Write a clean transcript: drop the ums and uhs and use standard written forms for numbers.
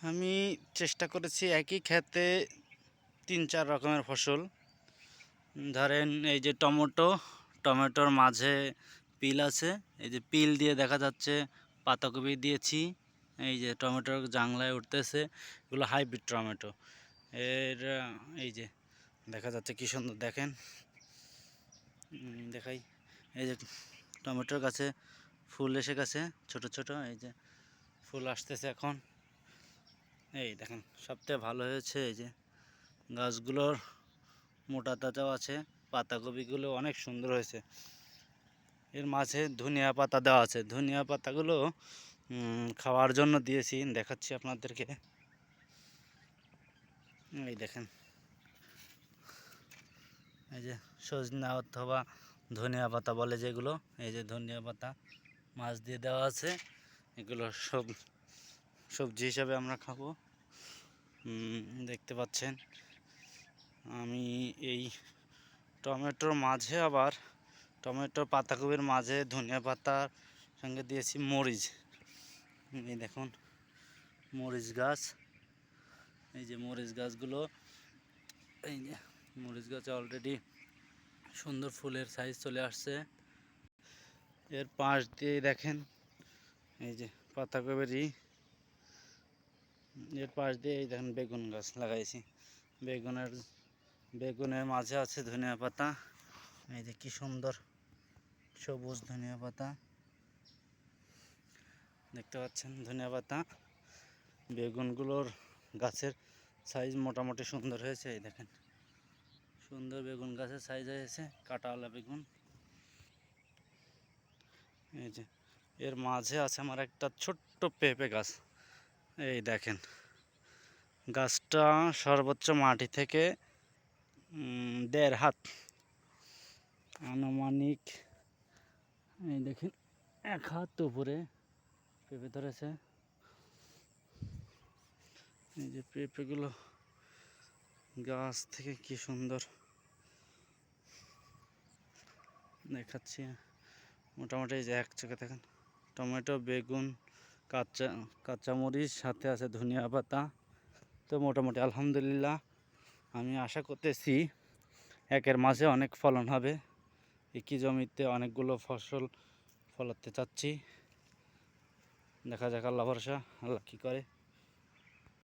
আমি চেষ্টা করেছি একই ক্ষেতে ৩-৪ রকমের ফসল। ধরেন এই যে টমেটোর মাঝে পিল আছে, এই যে পিল দিয়ে দেখা যাচ্ছে পাতাকপি দিয়েছি। এই যে টমেটোর জাংলায় উঠতেছে, এগুলো হাইব্রিড টমেটো। এর এই যে দেখা যাচ্ছে কি সুন্দর, দেখেন দেখাই। এই যে টমেটোর গাছে ফুল এসে গেছে ছোট ছোট, এই যে ফুল আসতেছে এখন। এই দেখেন সবথেকে ভালো হয়েছে এই যে গাছগুলোর মোটা তাজাও আছে, পাতাকপিগুলো অনেক সুন্দর হয়েছে। এর মাঝে ধনিয়া পাতা দেওয়া আছে, ধনিয়া পাতাগুলো খাওয়ার জন্য দিয়েছি, দেখাচ্ছি আপনাদেরকে। এই দেখেন, এই যে সজনা অথবা ধনিয়া পাতা বলে যেগুলো, এই যে ধনিয়া পাতা মাছ দিয়ে দেওয়া আছে। এগুলো সব সবজি হিসাবে আমরা খাবো। দেখতে পাচ্ছেন আমি এই টমেটোর মাঝে আবার টমেটোর পাতাকপির মাঝে ধনিয়া পাতার সঙ্গে দিয়েছি মরিচ। এই দেখুন মরিচ গাছ, এই যে মরিচ গাছগুলো, এই যে মরিচ গাছে অলরেডি সুন্দর ফুলের সাইজ চলে আসছে। এর পাশ দিয়ে দেখেন এই যে পাতাকপিরই, এর পাশ দিয়ে এই দেখেন বেগুন গাছ লাগাইছি। বেগুনের মাঝে আছে ধনিয়া পাতা, এই যে কি সুন্দর সবুজ ধনিয়া পাতা দেখতে পাচ্ছেন। ধনিয়া পাতা বেগুনগুলোর গাছের সাইজ মোটামুটি সুন্দর হয়েছে। এই দেখেন সুন্দর বেগুন গাছের সাইজ হয়েছে, কাঁটাওয়ালা বেগুন। এই যে এর মাঝে আছে আমার একটা ছোট্ট পেঁপে গাছ। এই দেখেন গাছটা সর্বোচ্চ মাটি থেকে 1.5 হাত আনুমানিক, এই দেখেন 1 হাত উপরে পেঁপে ধরেছে। এই যে পেঁপেগুলো গাছ থেকে কি সুন্দর দেখাচ্ছি। মোটামুটি এই যে এক চোখে দেখেন টমেটো, বেগুন, কাঁচামরিচ, সাথে আছে ধনিয়া পাতা। তো মোটামুটি আলহামদুলিল্লাহ আমি আশা করতেছি একের মাঝে অনেক ফলন হবে। একই জমিতে অনেকগুলো ফসল ফলাতে চাচ্ছি। দেখা যাক, আল্লাহ ভরসা, আল্লাহ কী করে।